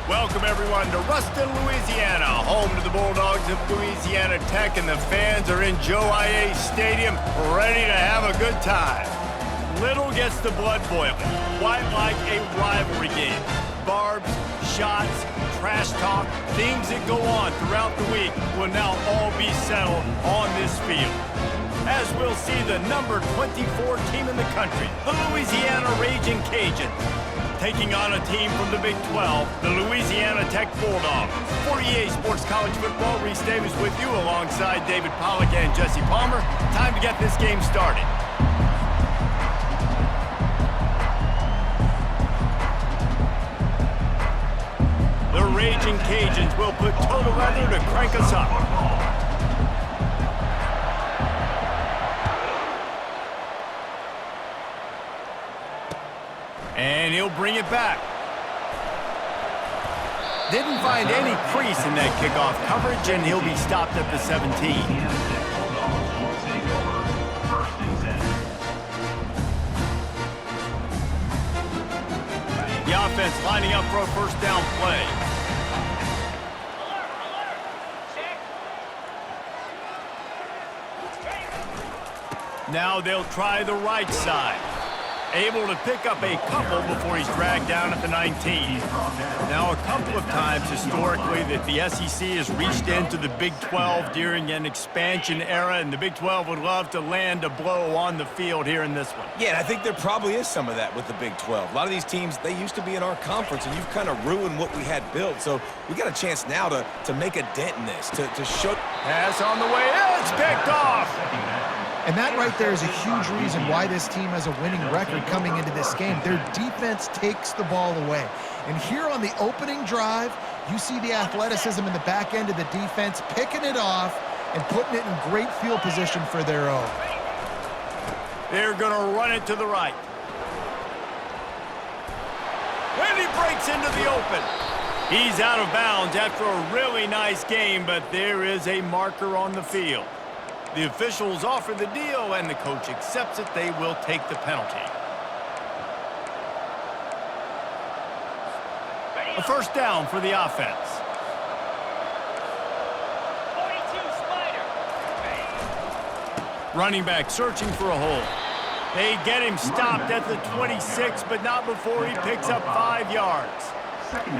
Welcome, everyone, to Ruston, Louisiana, home to the Bulldogs of Louisiana Tech, and the fans are in Joe I.A. Stadium ready to have a good time. Little gets the blood boiling, quite like a rivalry game. Barbs, shots, trash talk, things that go on throughout the week will now all be settled on this field. As we'll see the number 24 team in the country, the Louisiana Raging Cajuns, taking on a team from the Big 12, the Louisiana Tech Bulldogs. For EA Sports College Football, Reese Davis with you alongside David Pollack and Jesse Palmer. Time to get this game started. The Raging Cajuns will put total weather to crank us up. And he'll bring it back. Didn't find any crease in that kickoff coverage, and he'll be stopped at the 17. The offense lining up for a first down play. Now they'll try the right side. Able to pick up a couple before he's dragged down at the 19. Now, a couple of times historically that the SEC has reached into the Big 12 during an expansion era, and the Big 12 would love to land a blow on the field here in this one. Yeah, and I think there probably is some of that with the Big 12. A lot of these teams, they used to be in our conference, and you've kind of ruined what we had built. So we got a chance now to make a dent in this, to show. Pass on the way. It's picked off. And that right there is a huge reason why this team has a winning record coming into this game. Their defense takes the ball away. And here on the opening drive, you see the athleticism in the back end of the defense, picking it off and putting it in great field position for their own. They're going to run it to the right. And he breaks into the open. He's out of bounds after a really nice game, but there is a marker on the field. The officials offer the deal, and the coach accepts it. They will take the penalty. A first down for the offense. 42 Spider. Running back searching for a hole. They get him stopped at the 26, but not before he picks up 5 yards.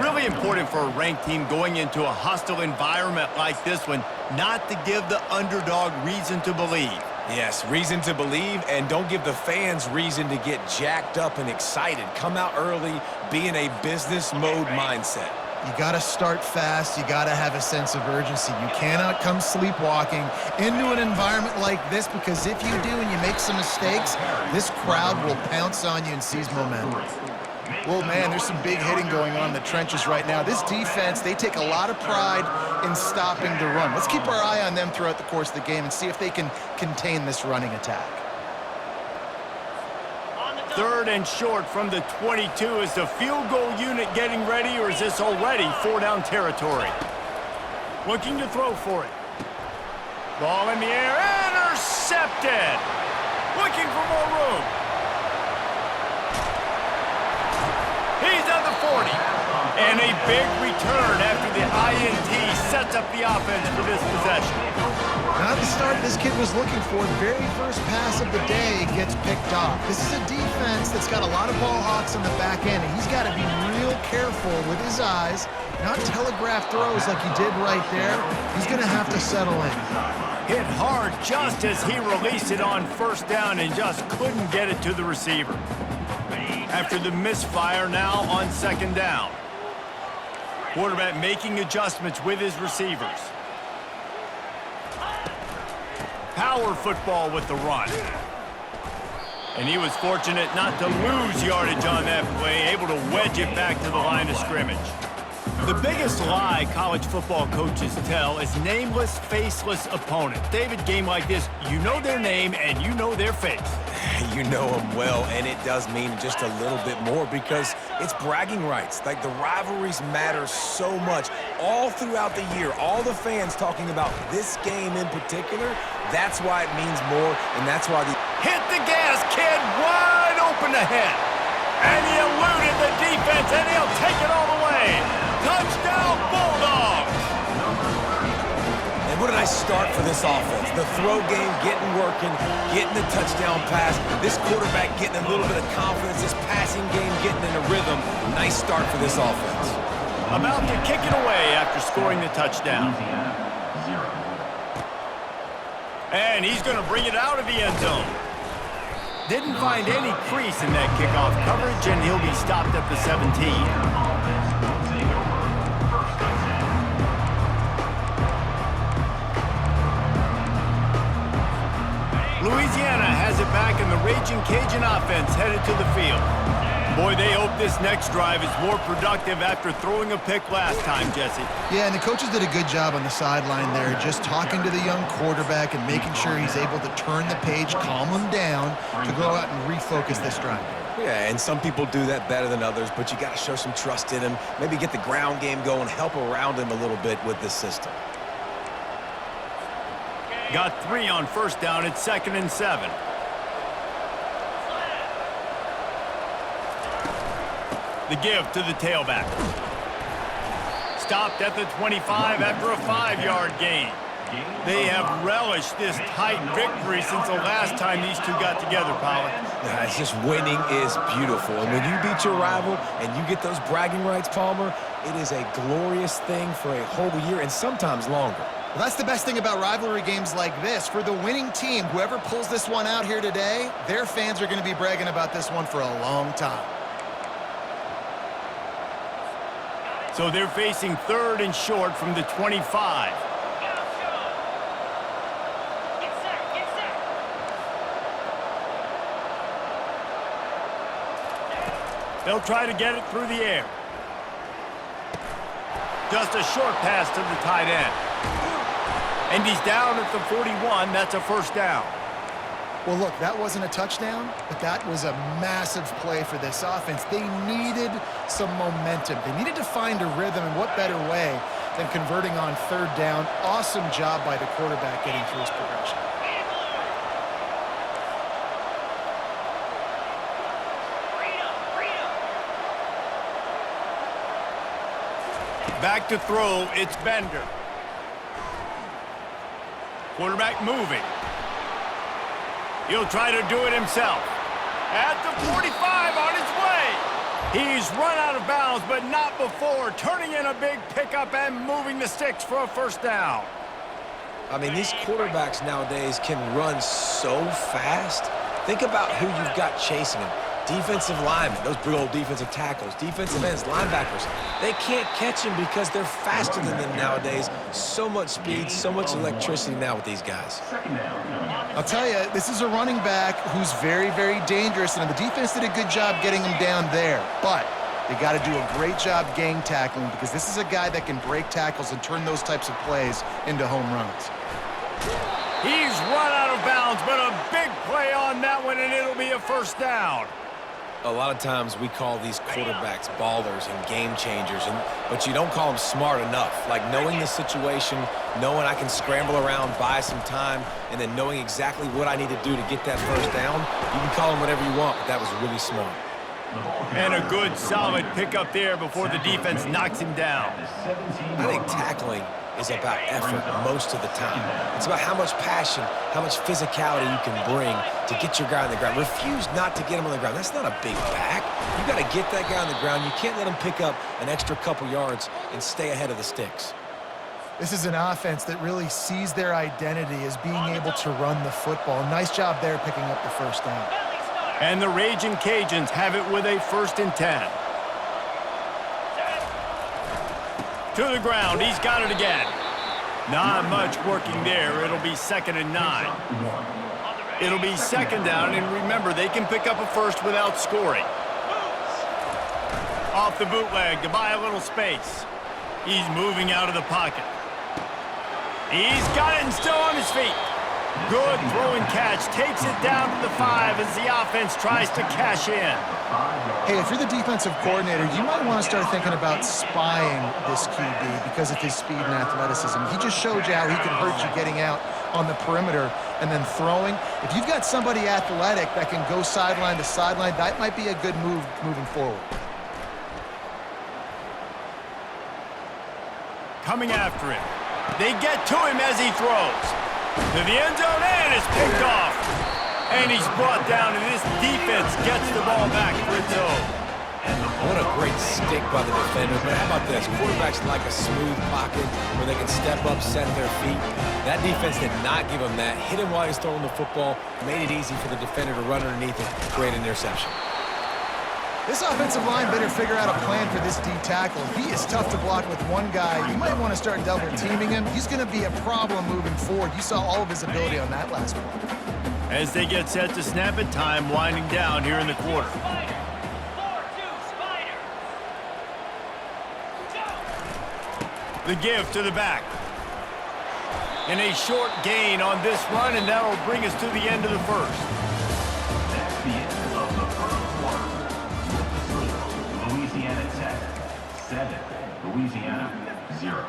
Really important for a ranked team going into a hostile environment like this one, not to give the underdog reason to believe. Yes, reason to believe, and don't give the fans reason to get jacked up and excited. Come out early, be in a business mode mindset. You got to start fast. You got to have a sense of urgency. You cannot come sleepwalking into an environment like this, because if you do and you make some mistakes, this crowd will pounce on you and seize momentum. Well, man, there's some big hitting going on in the trenches right now. This defense, they take a lot of pride in stopping the run. Let's keep our eye on them throughout the course of the game and see if they can contain this running attack. Third and short from the 22. Is the field goal unit getting ready, or is this already 4-down territory? Looking to throw for it. Ball in the air, intercepted. Looking for more room. He's at the 40. And a big return after the INT sets up the offense for this possession. Not the start this kid was looking for. The very first pass of the day gets picked off. This is a defense that's got a lot of ball hawks on the back end, and he's got to be real careful with his eyes, not telegraph throws like he did right there. He's going to have to settle in. Hit hard just as he released it on first down and just couldn't get it to the receiver. After the misfire, now on second down. Quarterback making adjustments with his receivers. Power football with the run. And he was fortunate not to lose yardage on that play, able to wedge it back to the line of scrimmage. The biggest lie college football coaches tell is nameless, faceless opponent. David, game like this, you know their name and you know their face. You know them well, and it does mean just a little bit more because it's bragging rights. Like, the rivalries matter so much all throughout the year. All the fans talking about this game in particular, that's why it means more, and that's why the... Hit the gas, kid, wide open ahead. And he eluded the defense, and he'll take it all the way. nice start for this offense. The throw game getting working, getting the touchdown pass. This quarterback getting a little bit of confidence. This passing game getting in a rhythm. Nice start for this offense. About to kick it away after scoring the touchdown. And he's going to bring it out of the end zone. Didn't find any crease in that kickoff coverage, and he'll be stopped at the 17. Louisiana has it back, and the Raging Cajun offense headed to the field. Boy, they hope this next drive is more productive after throwing a pick last time, Jesse. Yeah, and the coaches did a good job on the sideline there, just talking to the young quarterback and making sure he's able to turn the page, calm him down, to go out and refocus this drive. Yeah, and some people do that better than others, but you got to show some trust in him, maybe get the ground game going, help around him a little bit with this system. Got 3 on first down. It's 2nd and 7. The give to the tailback. Stopped at the 25 after a 5-yard gain. They have relished this tight victory since the last time these two got together, Pollard. It's just winning is beautiful. And when you beat your rival and you get those bragging rights, Palmer, it is a glorious thing for a whole year and sometimes longer. Well, that's the best thing about rivalry games like this. For the winning team, whoever pulls this one out here today, their fans are going to be bragging about this one for a long time. So they're facing 3rd and short from the 25. They'll try to get it through the air. Just a short pass to the tight end. And he's down at the 41. That's a first down. Well, look, that wasn't a touchdown, but that was a massive play for this offense. They needed some momentum. They needed to find a rhythm, and what better way than converting on 3rd down. Awesome job by the quarterback getting through his progression. Back to throw, it's Bender. Quarterback moving. He'll try to do it himself. At the 45, on his way. He's run out of bounds, but not before turning in a big pickup and moving the sticks for a first down. I mean, these quarterbacks nowadays can run so fast. Think about who you've got chasing them. Defensive linemen, those big old defensive tackles, defensive ends, linebackers. They can't catch them because they're faster than them nowadays. So much speed, so much electricity now with these guys. I'll tell you, this is a running back who's very, very dangerous, and the defense did a good job getting him down there. But they got to do a great job gang tackling, because this is a guy that can break tackles and turn those types of plays into home runs. He's run out of bounds, but a big play on that one, and it'll be a first down. A lot of times we call these quarterbacks ballers and game changers, but you don't call them smart enough. Like knowing the situation, knowing I can scramble around, buy some time, and then knowing exactly what I need to do to get that first down. You can call them whatever you want, but that was really smart. And a good, solid pickup there before the defense knocks him down. I think tackling is about effort most of the time. It's about how much passion, how much physicality you can bring to get your guy on the ground. Refuse not to get him on the ground. That's not a big back. You got to get that guy on the ground. You can't let him pick up an extra couple yards and stay ahead of the sticks. This is an offense that really sees their identity as being able to run the football. Nice job there picking up the first down. And the Raging Cajuns have it with a 1st and 10. To the ground, he's got it again. Not much working there. It'll be 2nd and 9. It'll be 2nd down, and remember, they can pick up a first without scoring. Off the bootleg to buy a little space. He's moving out of the pocket. He's got it and still on his feet. Good throw and catch. Takes it down to the 5 as the offense tries to cash in. Hey, if you're the defensive coordinator, you might want to start thinking about spying this QB because of his speed and athleticism. He just showed you how he can hurt you getting out on the perimeter and then throwing. If you've got somebody athletic that can go sideline to sideline, that might be a good move moving forward. Coming after him. They get to him as he throws. To the end zone, and it's picked off. And he's brought down, and this defense gets the ball back for its own. What a great stick by the defender. But how about this? Quarterbacks like a smooth pocket where they can step up, set their feet. That defense did not give him that. Hit him while he's throwing the football. Made it easy for the defender to run underneath and create an interception. This offensive line better figure out a plan for this D tackle. He is tough to block with one guy. You might want to start double teaming him. He's going to be a problem moving forward. You saw all of his ability on that last play. As they get set to snap it, time winding down here in the quarter. The give to the back. And a short gain on this run, and that'll bring us to the end of the first. That's the end of the first quarter. With the score, Louisiana Tech 7, Louisiana 0.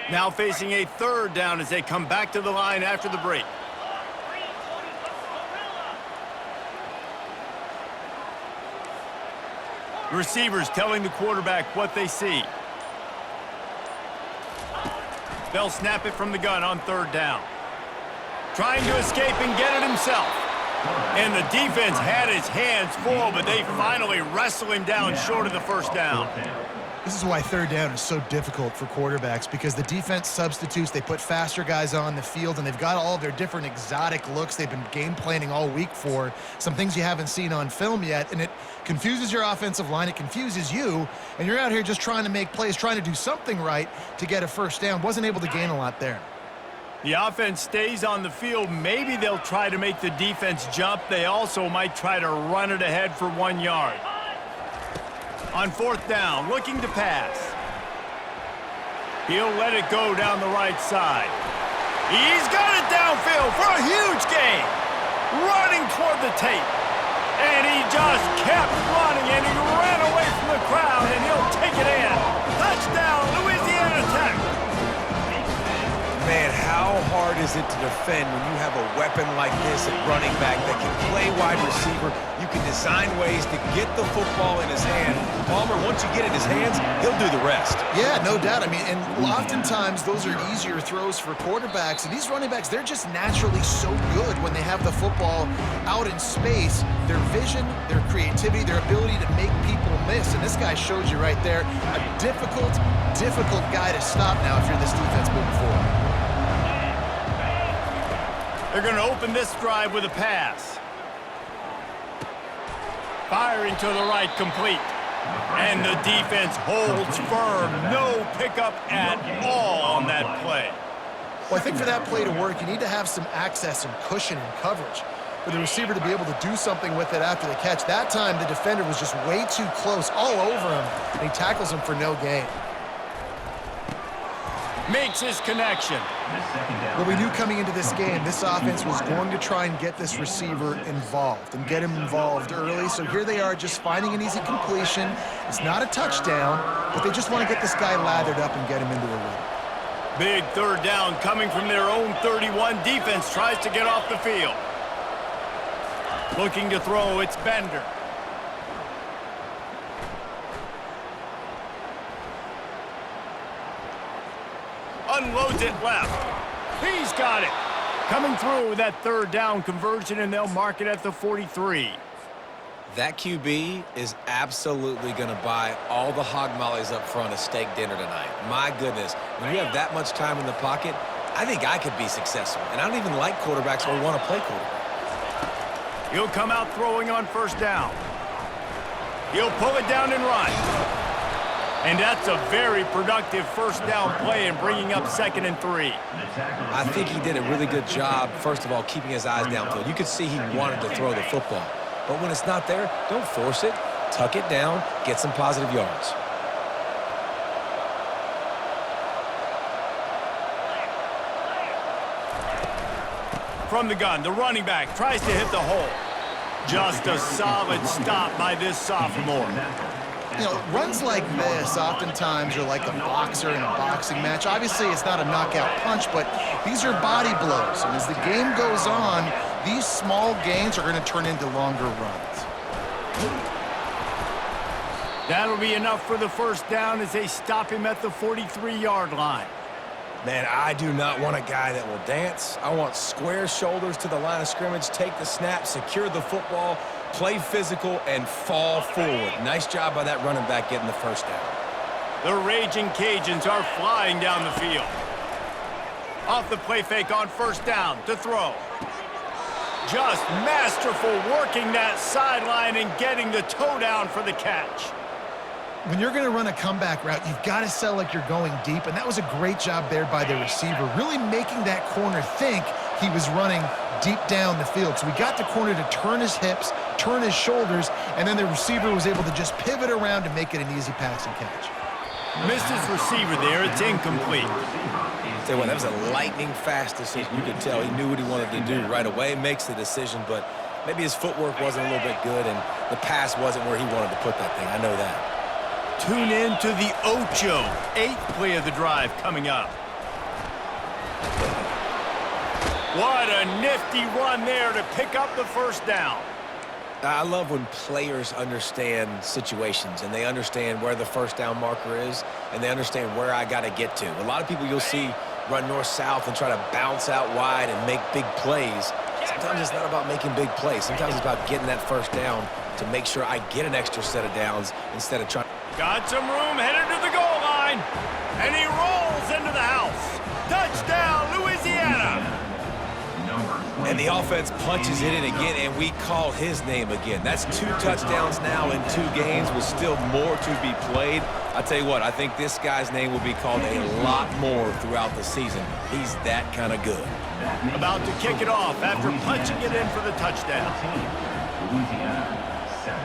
Now facing a third down as they come back to the line after the break. Receivers telling the quarterback what they see. They'll snap it from the gun on third down. Trying to escape and get it himself. And the defense had his hands full, but they finally wrestle him down short of the first down. This is why third down is so difficult for quarterbacks, because the defense substitutes, they put faster guys on the field, and they've got all of their different exotic looks they've been game planning all week for, some things you haven't seen on film yet, and it confuses your offensive line, it confuses you, and you're out here just trying to make plays, trying to do something right to get a first down. Wasn't able to gain a lot there. The offense stays on the field. Maybe they'll try to make the defense jump. They also might try to run it ahead for 1 yard. On fourth down, looking to pass. He'll let it go down the right side. He's got it downfield for a huge gain. Running toward the tape. And he just kept running, and he ran away from the crowd, and he'll take it in. Touchdown, Louisiana Tech. Man, how hard is it to defend when you have a weapon like this at running back that can play wide receiver? You can design ways to get the football in his hand. Palmer, once you get it in his hands, he'll do the rest. Yeah, no doubt. I mean, and oftentimes those are easier throws for quarterbacks. And these running backs, they're just naturally so good when they have the football out in space. Their vision, their creativity, their ability to make people miss. And this guy shows you right there, a difficult guy to stop now if you're this defense moving forward. They're going to open this drive with a pass. Firing to the right, complete. And the defense holds firm. No pickup at all on that play. Well, I think for that play to work, you need to have some access and cushion and coverage for the receiver to be able to do something with it after the catch. That time, the defender was just way too close, all over him, and he tackles him for no gain. Makes his connection. Well, we knew coming into this game, this offense was going to try and get this receiver involved and get him involved early. So here they are just finding an easy completion. It's not a touchdown, but they just want to get this guy lathered up and get him into a rhythm. Big third down coming from their own 31. Defense tries to get off the field. Looking to throw, it's Bender. Unloads it left. He's got it. Coming through with that third down conversion, and they'll mark it at the 43. That QB is absolutely going to buy all the hog mollies up front of steak dinner tonight. My goodness, when you have that much time in the pocket, I think I could be successful. And I don't even like quarterbacks or want to play quarterback. He'll come out throwing on first down. He'll pull it down and run. And that's a very productive first down play and bringing up 2nd and 3. I think he did a really good job, first of all, keeping his eyes downfield. You could see he wanted to throw the football. But when it's not there, don't force it. Tuck it down, get some positive yards. From the gun, the running back tries to hit the hole. Just a solid stop by this sophomore. You know, runs like this oftentimes are like a boxer in a boxing match. Obviously, it's not a knockout punch, but these are body blows. And as the game goes on, these small gains are going to turn into longer runs. That'll be enough for the first down as they stop him at the 43-yard line. Man, I do not want a guy that will dance. I want square shoulders to the line of scrimmage, take the snap, secure the football, play physical, and fall forward. Nice job by that running back getting the first down. The Raging Cajuns are flying down the field. Off the play fake on first down to throw. Just masterful working that sideline and getting the toe down for the catch. When you're going to run a comeback route, you've got to sell like you're going deep, and that was a great job there by the receiver, really making that corner think he was running deep down the field. So we got the corner to turn his hips, turn his shoulders, and then the receiver was able to just pivot around and make it an easy passing catch. Missed his receiver there. It's incomplete. Tell you what, that was a lightning-fast decision. You could tell he knew what he wanted to do right away, makes the decision, but maybe his footwork wasn't a little bit good, and the pass wasn't where he wanted to put that thing. I know that. Tune in to the Ocho, 8th play of the drive coming up. What a nifty run there to pick up the first down. I love when players understand situations and they understand where the first down marker is and they understand where I got to get to. A lot of people you'll see run north-south and try to bounce out wide and make big plays. Sometimes it's not about making big plays. Sometimes it's about getting that first down to make sure I get an extra set of downs instead of trying. Got some room, headed to the goal line, and he rolls into the house. Touchdown, Louisiana. And the offense punches it in again, and we call his name again. That's 2 touchdowns now in 2 games with still more to be played. I tell you what, I think this guy's name will be called a lot more throughout the season. He's that kind of good. About to kick it off after punching it in for the touchdown. Louisiana 7.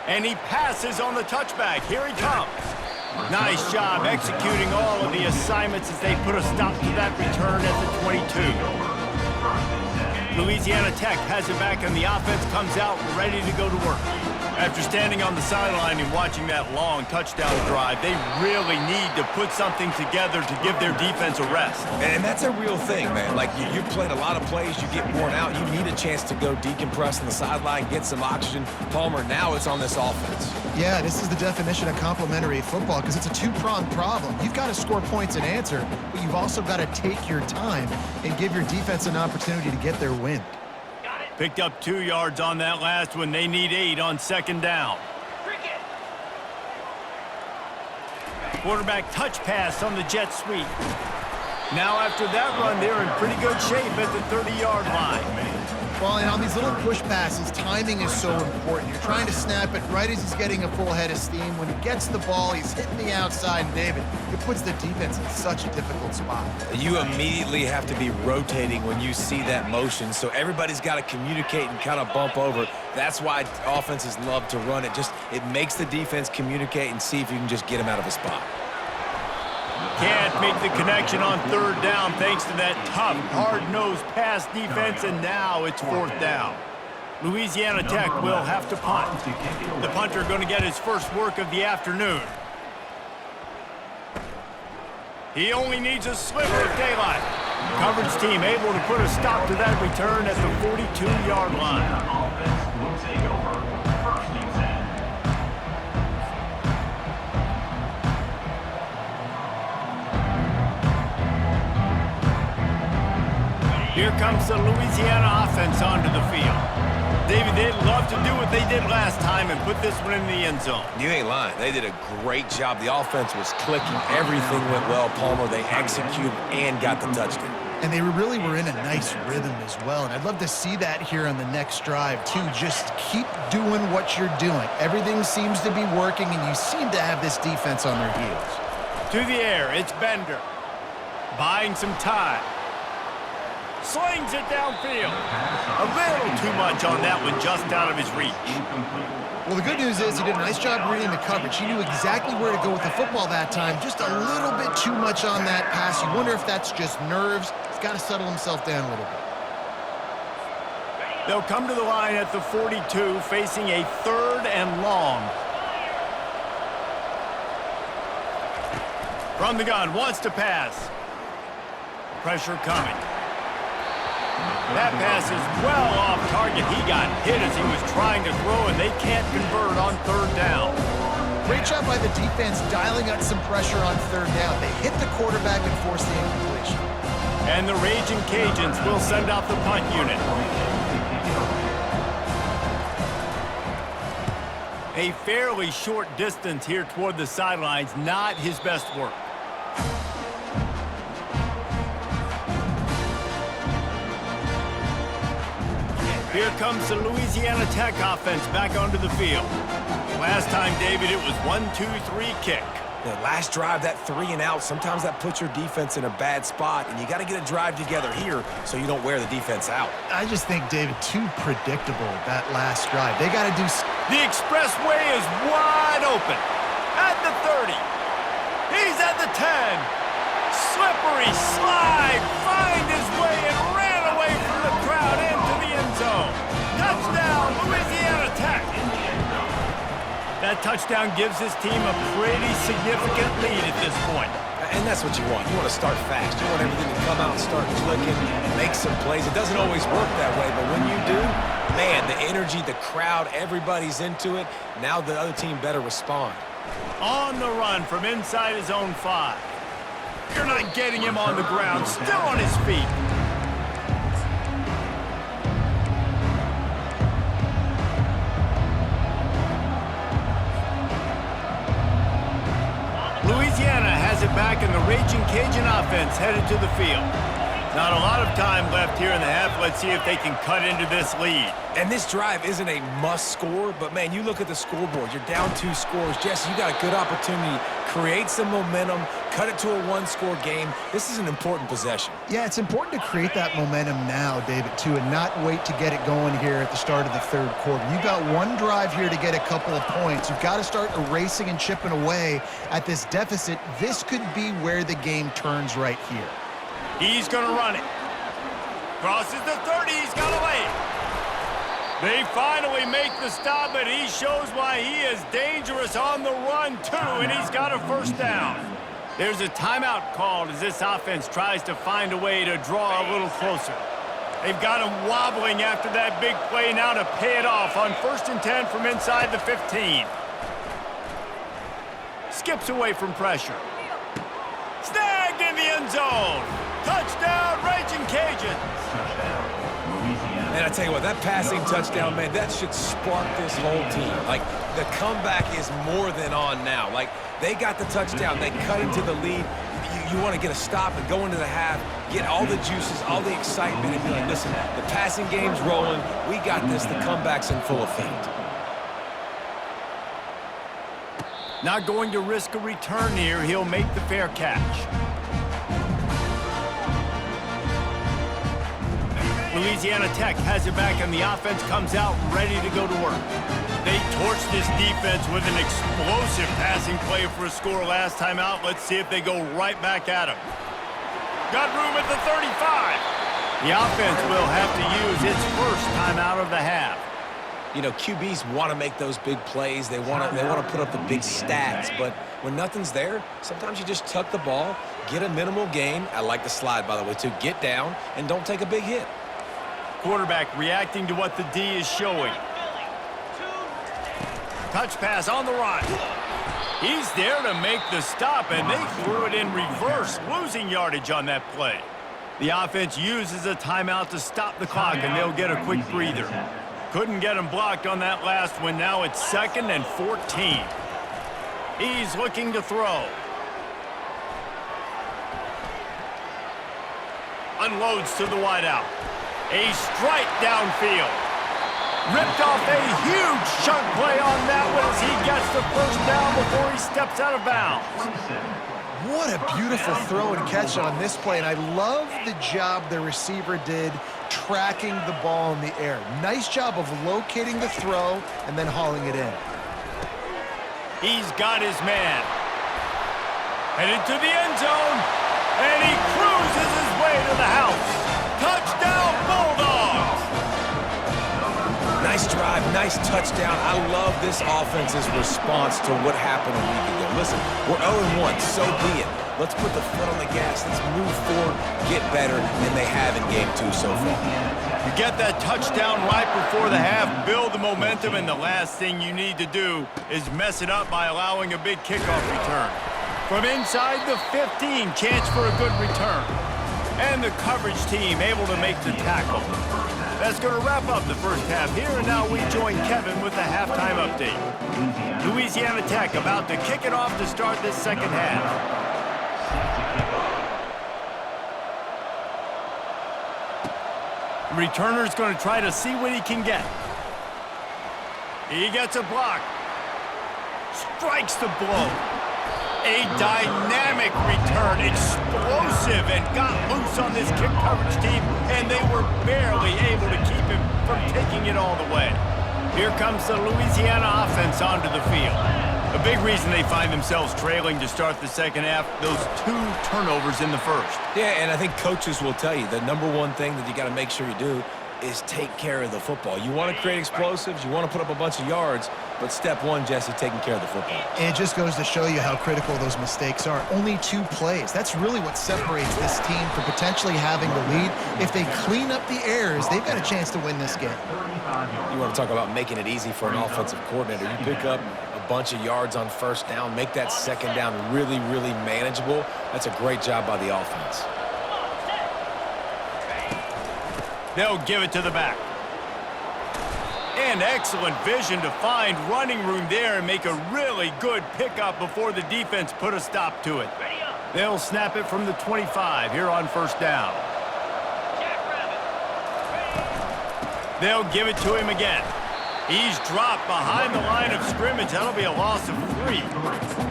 And he passes on the touchback. Here he comes. Nice job executing all of the assignments as they put a stop to that return at the 22. Louisiana Tech has it back, and the offense comes out ready to go to work. After standing on the sideline and watching that long touchdown drive, they really need to put something together to give their defense a rest. And that's a real thing, man. Like, you've played a lot of plays, you get worn out, you need a chance to go decompress on the sideline, get some oxygen. Palmer, now it's on this offense. Yeah, this is the definition of complementary football because it's a 2-pronged problem. You've got to score points and answer, but you've also got to take your time and give your defense an opportunity to get their wind. Picked up 2 yards on that last one. They need 8 on second down. Quarterback touch pass on the jet sweep. Now after that run, they're in pretty good shape at the 30-yard line. Well, and on these little push passes, timing is so important. You're trying to snap it right as he's getting a full head of steam. When he gets the ball, he's hitting the outside, and David, it puts the defense in such a difficult spot. You immediately have to be rotating when you see that motion, so everybody's got to communicate and kind of bump over. That's why offenses love to run it. It makes the defense communicate and see if you can just get him out of a spot. Can't make the connection on third down thanks to that tough, hard-nosed pass defense, and now it's fourth down. Louisiana Tech will have to punt. The punter going to get his first work of the afternoon. He only needs a sliver of daylight. Coverage team able to put a stop to that return at the 42-yard line. Offense will take over. First and 10. Here comes the Louisiana offense onto the field. David, they'd love to do what they did last time and put this one in the end zone. You ain't lying. They did a great job. The offense was clicking. Everything went well, Palmer. They executed and got the touchdown. And they really were in a nice rhythm as well. And I'd love to see that here on the next drive, too. Just keep doing what you're doing. Everything seems to be working, and you seem to have this defense on their heels. To the air, it's Bender. Buying some time. Slings it downfield. A little too much on that one, just out of his reach. Well, the good news is he did a nice job reading the coverage. He knew exactly where to go with the football that time. Just a little bit too much on that pass. You wonder if that's just nerves. He's got to settle himself down a little bit. They'll come to the line at the 42, facing a 3rd and long. From the gun, wants to pass. Pressure coming. That pass is well off target. He got hit as he was trying to throw, and they can't convert on third down. Great job by the defense dialing up some pressure on third down. They hit the quarterback and forced the incompletion. And the Raging Cajuns will send out the punt unit. A fairly short distance here toward the sidelines, not his best work. Here comes the Louisiana Tech offense back onto the field. Last time, David, it was 1-2-3 kick. The last drive, that 3 and out, sometimes that puts your defense in a bad spot, and you got to get a drive together here so you don't wear the defense out. I just think, David, too predictable, that last drive. They got to do... The expressway is wide open. At the 30. He's at the 10. Slippery slide. Find his way and ran away from the crowd into the end zone. Touchdown, Louisiana Tech. That touchdown gives his team a pretty significant lead at this point. And that's what you want. You want to start fast. You want everything to come out and start clicking, make some plays. It doesn't always work that way, but when you do, man, the energy, the crowd, everybody's into it. Now the other team better respond. On the run from inside his own 5. You're not getting him on the ground, still on his feet. Louisiana has it back, and the Raging Cajun offense headed to the field. Not a lot of time left here in the half. Let's see if they can cut into this lead. And this drive isn't a must score, but man, you look at the scoreboard. You're down 2 scores. Jesse, you got a good opportunity. Create some momentum. Cut it to a 1-score game. This is an important possession. Yeah, it's important to create that momentum now, David, too, and not wait to get it going here at the start of the third quarter. You got one drive here to get a couple of points. You've got to start erasing and chipping away at this deficit. This could be where the game turns right here. He's going to run it. Crosses the 30. He's got away. They finally make the stop, and he shows why he is dangerous on the run, too, and he's got a first down. There's a timeout called as this offense tries to find a way to draw a little closer. They've got him wobbling after that big play now to pay it off on 1st and 10 from inside the 15. Skips away from pressure. Snagged in the end zone. Touchdown, Raging Cajuns. And I tell you what, that passing touchdown, man, that should spark this whole team. Like, the comeback is more than on now. Like, they got the touchdown. They cut into the lead. You want to get a stop and go into the half, get all the juices, all the excitement, and be like, listen, the passing game's rolling. We got this. The comeback's in full effect. Not going to risk a return here. He'll make the fair catch. Louisiana Tech has it back, and the offense comes out ready to go to work. They torched this defense with an explosive passing play for a score last time out. Let's see if they go right back at him. Got room at the 35. The offense will have to use its first timeout of the half. You know, QBs want to make those big plays. They want to put up the big stats. But when nothing's there, sometimes you just tuck the ball, get a minimal gain. I like the slide, by the way, too. Get down and don't take a big hit. Quarterback reacting to what the D is showing. Touch pass on the run. He's there to make the stop, and they threw it in reverse, losing yardage on that play. The offense uses a timeout to stop the clock, and they'll get a quick breather. Couldn't get him blocked on that last one. Now it's 2nd and 14. He's looking to throw. Unloads to the wideout. A strike downfield. Ripped off a huge chunk play on that one as he gets the first down before he steps out of bounds. What a beautiful throw and catch on this play, and I love the job the receiver did tracking the ball in the air. Nice job of locating the throw and then hauling it in. He's got his man. Headed to the end zone, and he cruises his way to the house. Touchdown, Bulldogs! Nice Nice drive, nice touchdown. I love this offense's response to what happened a week ago. Listen, we're 0-1, so be it. Let's put the foot on the gas. Let's move forward, get better, and they have in game 2 so far. You get that touchdown right before the half, build the momentum, and the last thing you need to do is mess it up by allowing a big kickoff return. From inside the 15, chance for a good return. And the coverage team able to make the tackle. That's going to wrap up the first half here, and now we join Kevin with the halftime update. Louisiana Tech about to kick it off to start this second half. Returner's going to try to see what he can get. He gets a block. Strikes the blow. A dynamic return, explosive, and got loose on this kick coverage team, and they were barely able to keep him from taking it all the way. Here comes the Louisiana offense onto the field. A big reason they find themselves trailing to start the second half, those 2 turnovers in the first. Yeah, and I think coaches will tell you the number one thing that you got to make sure you do is take care of the football. You want to create explosives, you want to put up a bunch of yards, but step one, Jesse, taking care of the football. And it just goes to show you how critical those mistakes are. Only 2 plays. That's really what separates this team from potentially having the lead. If they clean up the errors, they've got a chance to win this game. You want to talk about making it easy for an offensive coordinator. You pick up a bunch of yards on first down, make that second down really, really manageable. That's a great job by the offense. They'll give it to the back. And excellent vision to find running room there and make a really good pickup before the defense put a stop to it. They'll snap it from the 25 here on first down. They'll give it to him again. He's dropped behind the line of scrimmage. That'll be a loss of 3.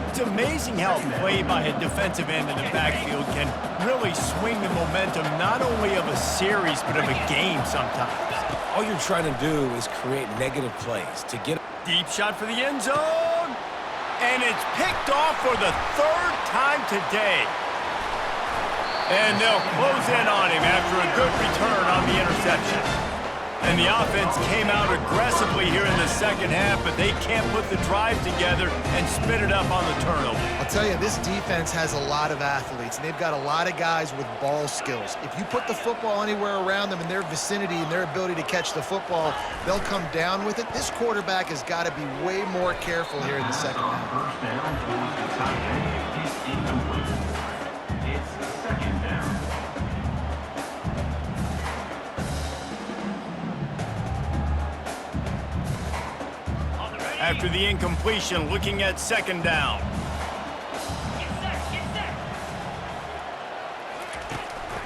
It's amazing how play by a defensive end in the backfield can really swing the momentum not only of a series but of a game sometimes. All you're trying to do is create negative plays to get... Deep shot for the end zone. And it's picked off for the 3rd time today. And they'll close in on him after a good return on the interception. And the offense came out aggressively here in the second half, but they can't put the drive together and spit it up on the turnover. I'll tell you, this defense has a lot of athletes, and they've got a lot of guys with ball skills. If you put the football anywhere around them in their vicinity and their ability to catch the football, they'll come down with it. This quarterback has got to be way more careful here in the second half. First down towards the tight end is incomplete. It's second down. After the incompletion, looking at second down.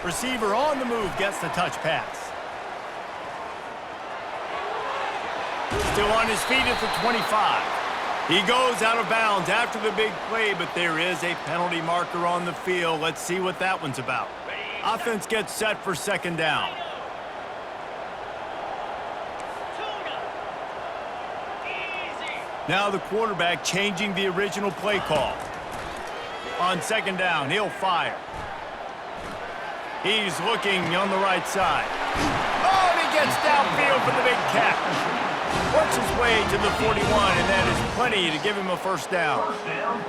Receiver on the move gets the touch pass. Still on his feet at the 25. He goes out of bounds after the big play, but there is a penalty marker on the field. Let's see what that one's about. Offense gets set for second down. Now the quarterback changing the original play call. On second down, he'll fire. He's looking on the right side. Oh, and he gets downfield for the big catch. Works his way to the 41, and that is plenty to give him a first down.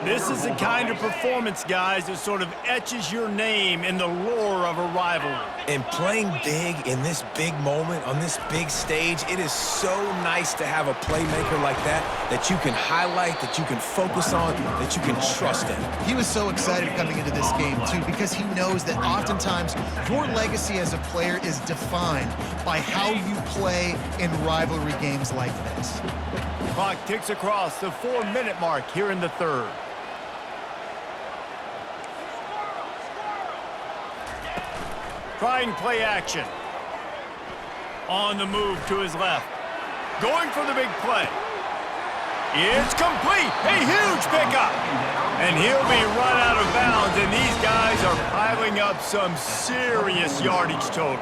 This is the kind of performance, guys, that sort of etches your name in the lore of a rivalry. And playing big in this big moment, on this big stage, it is so nice to have a playmaker like that you can highlight, that you can focus on, that you can trust in. He was so excited coming into this game, too, because he knows that oftentimes your legacy as a player is defined by how you play in rivalry games like this. Clock ticks across the 4-minute mark here in the third. Trying play action. On the move to his left. Going for the big play. It's complete. A huge pickup. And he'll be run out of bounds, and these guys are piling up some serious yardage totals.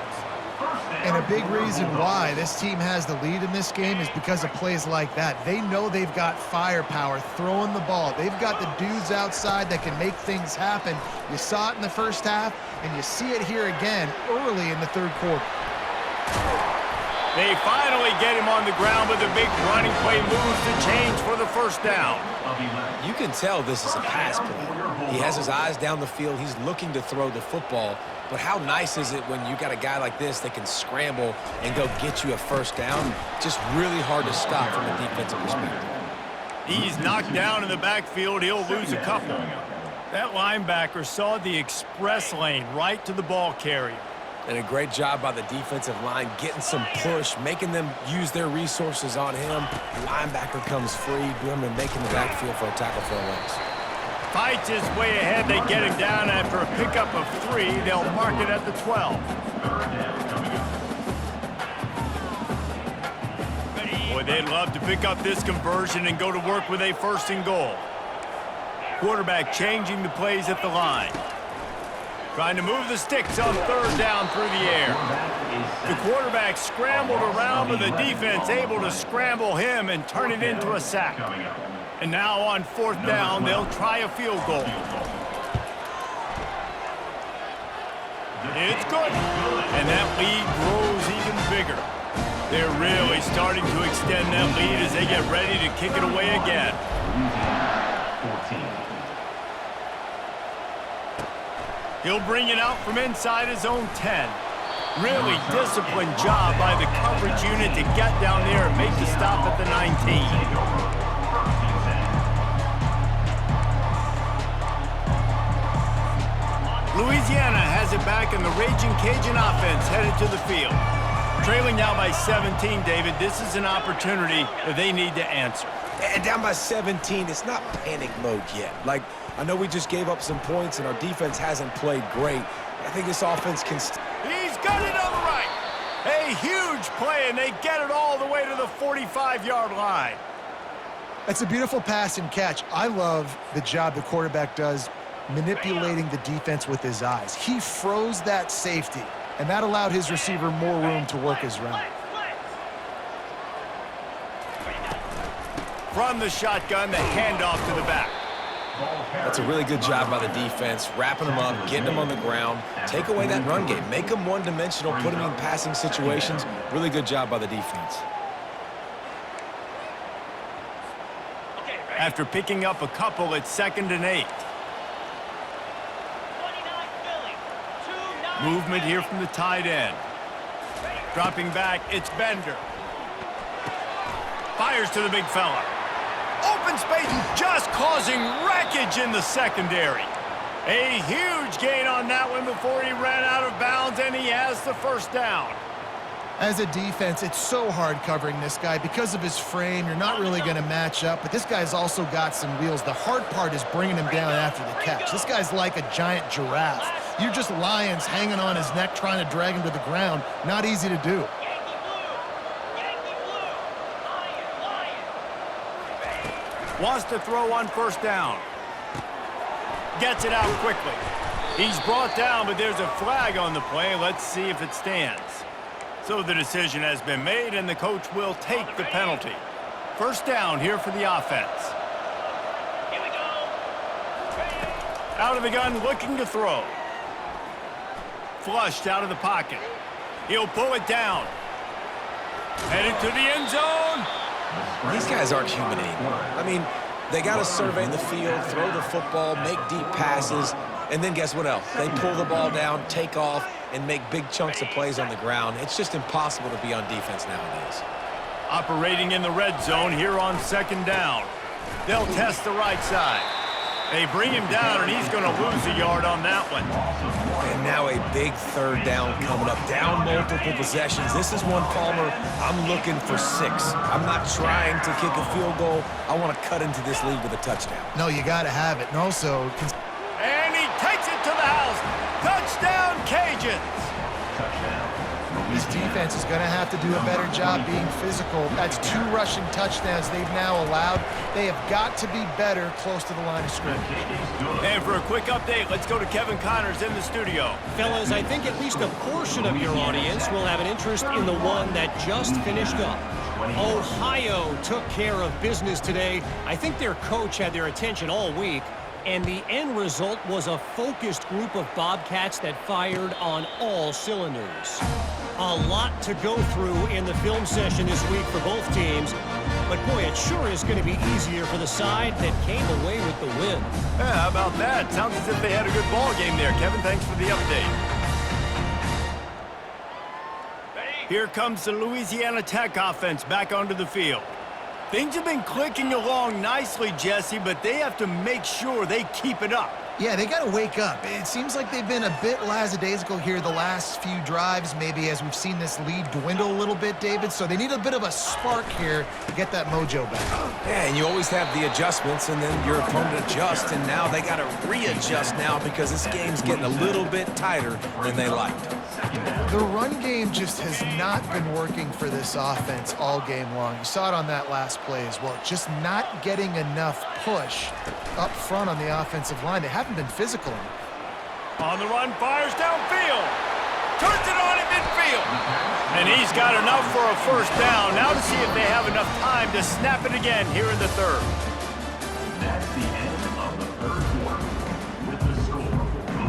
And a big reason why this team has the lead in this game is because of plays like that. They know they've got firepower throwing the ball. They've got the dudes outside that can make things happen. You saw it in the first half, and you see it here again early in the third quarter. They finally get him on the ground with a big running play moves the change for the first down. You can tell this is a pass play. He has his eyes down the field. He's looking to throw the football. But how nice is it when you got a guy like this that can scramble and go get you a first down? Just really hard to stop from a defensive perspective. He's knocked down in the backfield. He'll lose a couple. That linebacker saw the express lane right to the ball carrier. And a great job by the defensive line, getting some push, making them use their resources on him. The linebacker comes free, Bierman making the backfield for a tackle for a loss. Fights his way ahead. They get him down after a pickup of 3. They'll mark it at the 12. Boy, they'd love to pick up this conversion and go to work with a 1st and goal. Quarterback changing the plays at the line. Trying to move the sticks on 3rd down through the air. The quarterback scrambled around, but the defense able to scramble him and turn it into a sack. And now on 4th down, they'll try a field goal. It's good. And that lead grows even bigger. They're really starting to extend that lead as they get ready to kick it away again. 14. He'll bring it out from inside his own 10. Really disciplined job by the coverage unit to get down there and make the stop at the 19. Louisiana has it back, and the Raging Cajun offense headed to the field. Trailing now by 17, David, this is an opportunity that they need to answer. And down by 17, it's not panic mode yet. Like, I know we just gave up some points and our defense hasn't played great. I think this offense can... He's got it on the right. A huge play, and they get it all the way to the 45-yard line. That's a beautiful pass and catch. I love the job the quarterback does manipulating the defense with his eyes. He froze that safety, and that allowed his receiver more room to work his route. From the shotgun, the handoff to the back. That's a really good job by the defense, wrapping them up, getting them on the ground, take away that run game, make them one-dimensional, put them in passing situations. Really good job by the defense. After picking up a couple, it's 2nd and 8. Movement here from the tight end. Dropping back, it's Bender. Fires to the big fella. Open space, just causing wreckage in the secondary. A huge gain on that one before he ran out of bounds, and he has the 1st down. As a defense, it's so hard covering this guy. Because of his frame, you're not really going to match up, but this guy's also got some wheels. The hard part is bringing him down after the catch. This guy's like a giant giraffe. You're just lions hanging on his neck trying to drag him to the ground. Not easy to do. Wants to throw on 1st down. Gets it out quickly. He's brought down, but there's a flag on the play. Let's see if it stands. So the decision has been made, and the coach will take the penalty. 1st down here for the offense. Here we go. Out of the gun, looking to throw. Flushed out of the pocket. He'll pull it down. Headed to the end zone. These guys aren't human anymore. I mean, they got to survey the field, throw the football, make deep passes, and then guess what else? They pull the ball down, take off, and make big chunks of plays on the ground. It's just impossible to be on defense nowadays. Operating in the red zone here on 2nd down. They'll test the right side. They bring him down, and he's going to lose a yard on that one. And now a big 3rd down coming up. Down multiple possessions. This is one, Palmer, I'm looking for 6. I'm not trying to kick a field goal. I want to cut into this lead with a touchdown. No, you got to have it. And also... And he takes it to the house. Touchdown, Cajuns. This defense is going to have to do a better job being physical. That's 2 rushing touchdowns they've now allowed. They have got to be better close to the line of scrimmage. And for a quick update, let's go to Kevin Connors in the studio. Fellas, I think at least a portion of your audience will have an interest in the one that just finished up. Ohio took care of business today. I think their coach had their attention all week, and the end result was a focused group of Bobcats that fired on all cylinders. A lot to go through in the film session this week for both teams. But, boy, it sure is going to be easier for the side that came away with the win. Yeah, how about that? Sounds as if they had a good ball game there. Kevin, thanks for the update. Here comes the Louisiana Tech offense back onto the field. Things have been clicking along nicely, Jesse, but they have to make sure they keep it up. Yeah, they got to wake up. It seems like they've been a bit lackadaisical here the last few drives, maybe as we've seen this lead dwindle a little bit, David. So they need a bit of a spark here to get that mojo back. Yeah, and you always have the adjustments, and then your opponent adjusts, and now they got to readjust now because this game's getting a little bit tighter than they liked. The run game just has not been working for this offense all game long. You saw it on that last play as well. Just not getting enough push up front on the offensive line. They haven't been physical enough. On the run, fires downfield. Turns it on in midfield. And he's got enough for a first down. Now to see if they have enough time to snap it again here in the third. That's the end of the third quarter. With the score,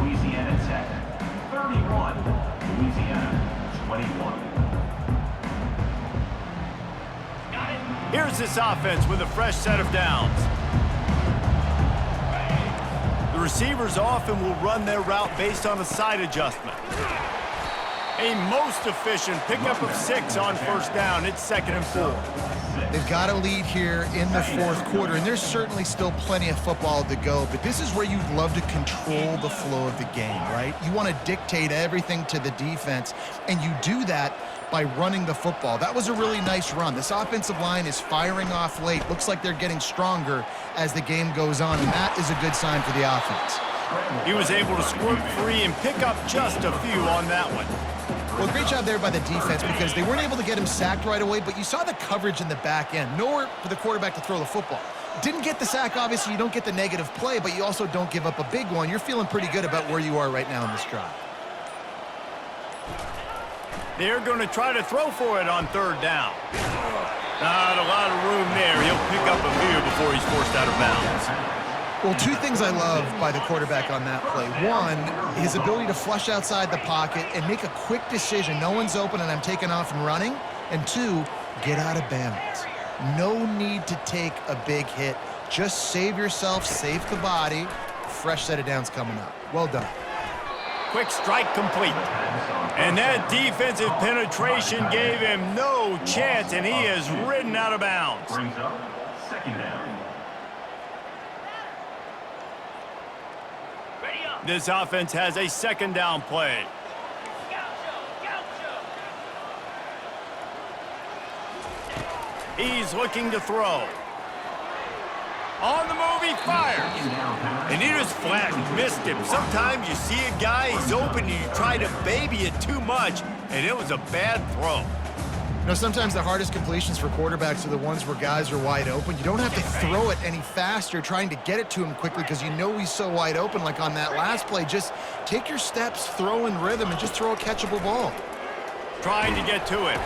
Louisiana Tech 31, Louisiana 21. Here's this offense with a fresh set of downs. The receivers often will run their route based on a side adjustment. A most efficient pickup of 6 on first down. It's 2nd and 4. They've got a lead here in the fourth quarter, and there's certainly still plenty of football to go, but this is where you'd love to control the flow of the game, right? You want to dictate everything to the defense, and you do that by running the football. That was a really nice run. This offensive line is firing off late. Looks like they're getting stronger as the game goes on, and that is a good sign for the offense. He was able to squirt free and pick up just a few on that one. Well, great job there by the defense because they weren't able to get him sacked right away, but you saw the coverage in the back end. Nowhere for the quarterback to throw the football. Didn't get the sack, obviously. You don't get the negative play, but you also don't give up a big one. You're feeling pretty good about where you are right now in this drive. They're going to try to throw for it on third down. Not a lot of room there. He'll pick up a few before he's forced out of bounds. Well, 2 things I love by the quarterback on that play. 1, his ability to flush outside the pocket and make a quick decision. No one's open and I'm taking off and running. And 2, get out of bounds. No need to take a big hit. Just save yourself, save the body. Fresh set of downs coming up. Well done. Quick strike complete. And that defensive penetration gave him no chance, and he is ridden out of bounds. Brings up 2nd down. This offense has a 2nd down play. He's looking to throw. On the move, he fires. And he just flat missed him. Sometimes you see a guy, he's open, and you try to baby it too much, and it was a bad throw. You know, sometimes the hardest completions for quarterbacks are the ones where guys are wide open. You don't have to throw it any faster trying to get it to him quickly because you know he's so wide open like on that last play. Just take your steps, throw in rhythm, and just throw a catchable ball. Trying to get to it.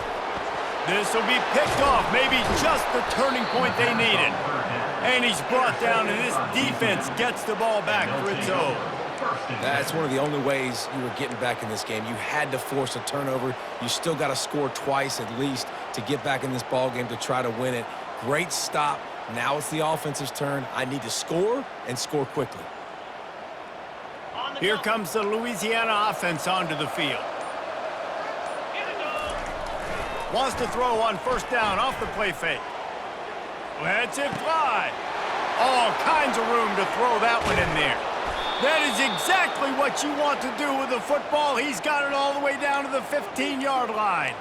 This will be picked off, maybe just the turning point they needed. And he's brought down, and this defense gets the ball back for its own. That's one of the only ways you were getting back in this game. You had to force a turnover. You still got to score twice at least to get back in this ball game to try to win it. Great stop. Now it's the offense's turn. I need to score and score quickly. Here comes the Louisiana offense onto the field. Wants to throw on first down off the play fake. Lets it fly. All kinds of room to throw that one in there. That is exactly what you want to do with the football. He's got it all the way down to the 15-yard line.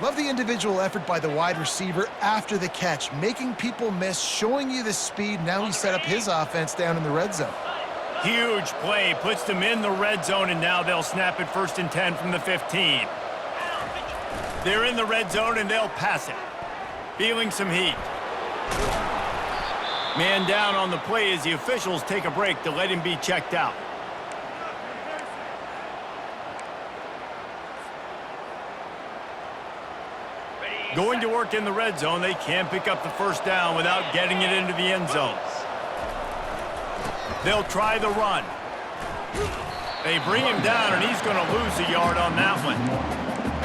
Love the individual effort by the wide receiver after the catch, making people miss, showing you the speed. Now he set up his offense down in the red zone. Huge play, puts them in the red zone, and now they'll snap it 1st and 10 from the 15. They're in the red zone, and they'll pass it. Feeling some heat. Man down on the play as the officials take a break to let him be checked out. Going to work in the red zone, they can't pick up the first down without getting it into the end zone. They'll try the run. They bring him down, and he's going to lose a yard on that one.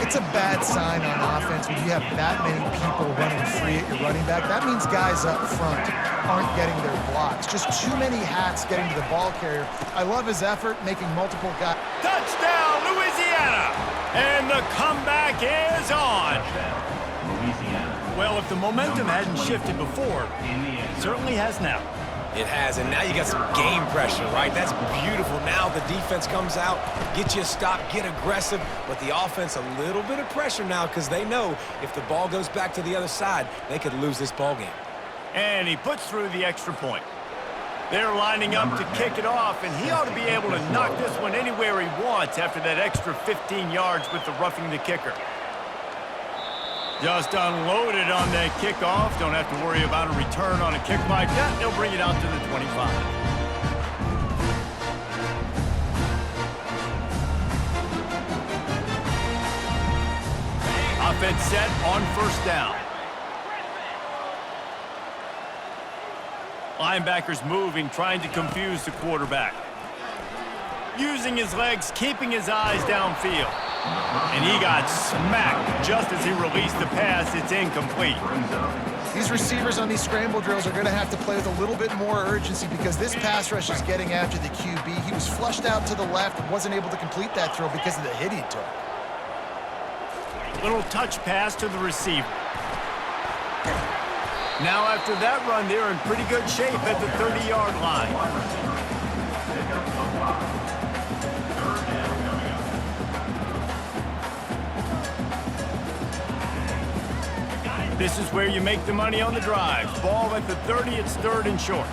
It's a bad sign on offense when you have that many people running free at your running back. That means guys up front aren't getting their blocks. Just too many hats getting to the ball carrier. I love his effort making multiple guys. Touchdown, Louisiana! And the comeback is on. Louisiana. Well, if the momentum hadn't shifted before, it certainly has now. It has, and now you got some game pressure, right? That's beautiful. Now the defense comes out, get you a stop, get aggressive, but the offense a little bit of pressure now because they know if the ball goes back to the other side, they could lose this ball game. And he puts through the extra point. They're lining up to kick it off, and he ought to be able to knock this one anywhere he wants after that extra 15 yards with the roughing the kicker. Just unloaded on that kickoff. Don't have to worry about a return on a kick like that. They'll bring it out to the 25. Offense set on first down. Linebackers moving, trying to confuse the quarterback. Using his legs, keeping his eyes downfield. And he got smacked just as he released the pass. It's incomplete. These receivers on these scramble drills are going to have to play with a little bit more urgency because this pass rush is getting after the QB. He was flushed out to the left and wasn't able to complete that throw because of the hit he took. Little touch pass to the receiver. Now after that run, they're in pretty good shape at the 30-yard line. This is where you make the money on the drive. Ball at the 30, it's third and short.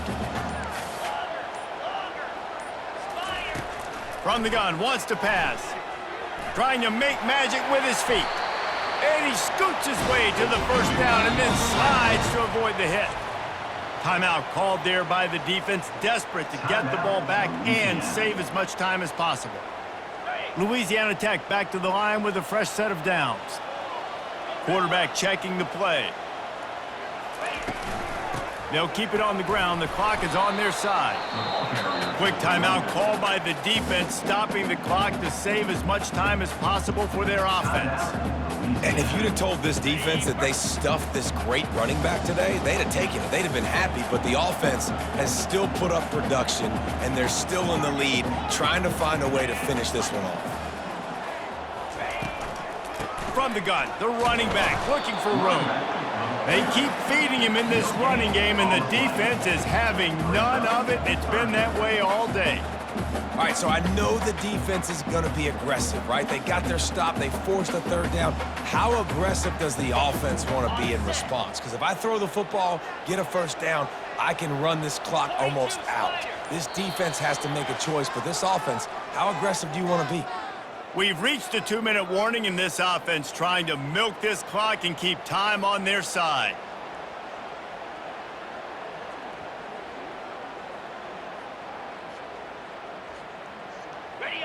From the gun, wants to pass. Trying to make magic with his feet. And he scoots his way to the first down and then slides to avoid the hit. Timeout called there by the defense, desperate to get the ball back and save as much time as possible. Louisiana Tech back to the line with a fresh set of downs. Quarterback checking the play. They'll keep it on the ground. The clock is on their side. Quick timeout called by the defense, stopping the clock to save as much time as possible for their offense. And if you'd have told this defense that they stuffed this great running back today, they'd have taken it. They'd have been happy, but the offense has still put up production, and they're still in the lead, trying to find a way to finish this one off. From the gun, the running back looking for room. They keep feeding him in this running game, and the defense is having none of it. It's been that way all day. All right, so I know the defense is going to be aggressive, right? They got their stop. They forced a third down. How aggressive does the offense want to be in response? Because if I throw the football, get a first down, I can run this clock almost out. This defense has to make a choice, but this offense, how aggressive do you want to be? We've reached a 2-minute warning in this offense, trying to milk this clock and keep time on their side.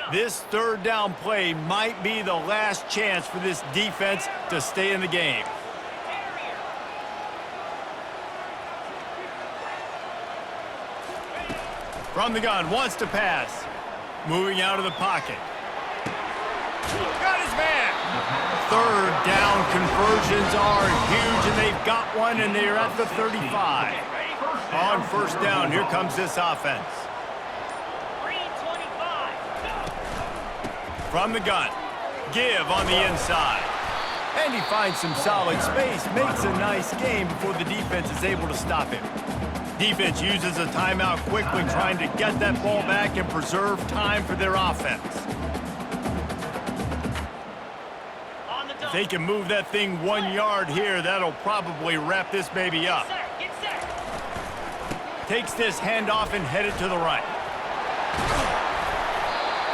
This third down play might be the last chance for this defense to stay in the game. From the gun, wants to pass. Moving out of the pocket. Got his man. Third down conversions are huge, and they've got one, and they're at the 35. On first down, here comes this offense. From the gun, give on the inside. And he finds some solid space, makes a nice game before the defense is able to stop him. Defense uses a timeout quickly, trying to get that ball back and preserve time for their offense. If they can move that thing 1 yard here, that'll probably wrap this baby up. Takes this handoff and headed to the right.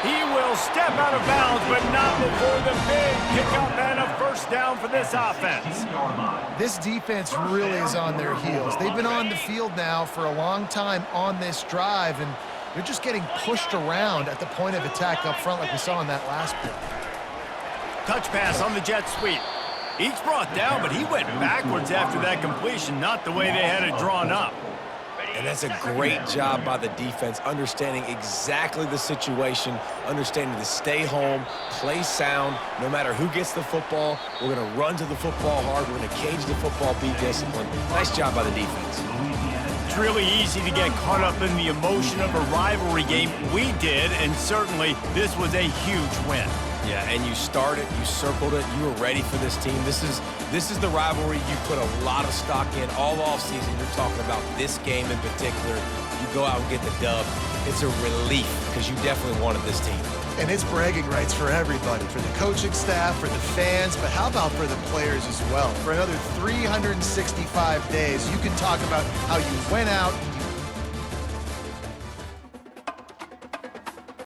He will step out of bounds, but not before the big pickup and a first down for this offense. This defense really is on their heels. They've been on the field now for a long time on this drive, and they're just getting pushed around at the point of attack up front like we saw in that last play. Touch pass on the jet sweep. Each brought down, but he went backwards after that completion, not the way they had it drawn up. And that's a great job by the defense, understanding exactly the situation, understanding to stay home, play sound. No matter who gets the football, we're going to run to the football hard. We're going to cage the football, be disciplined. Nice job by the defense. It's really easy to get caught up in the emotion of a rivalry game. We did, and certainly this was a huge win. Yeah, and you started, you circled it, you were ready for this team. This is the rivalry you put a lot of stock in all offseason. You're talking about this game in particular. You go out and get the dub. It's a relief because you definitely wanted this team. And it's bragging rights for everybody, for the coaching staff, for the fans, but how about for the players as well? For another 365 days, you can talk about how you went out, you